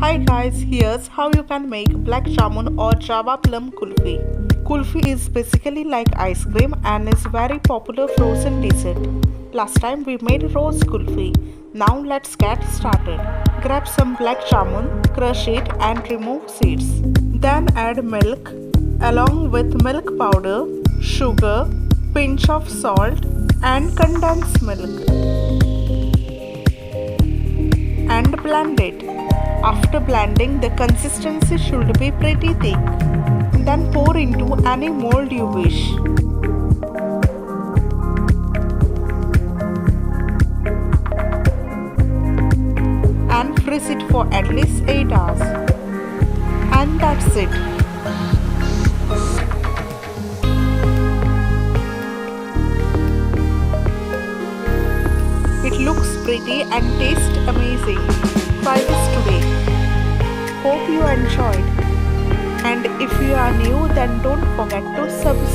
Hi guys, here's how you can make Black Jamun or Java Plum Kulfi. Kulfi is basically like ice cream and is very popular frozen dessert. Last time we made rose kulfi. Now let's get started. Grab some black jamun, crush it and remove seeds. Then add milk along with milk powder, sugar, pinch of salt and condensed milk and blend it. After blending, the consistency should be pretty thick. Then pour into any mold you wish. And freeze it for at least 8 hours. And that's it. It looks pretty and tastes amazing. Try this today. Hope you enjoyed. And if you are new, then don't forget to subscribe.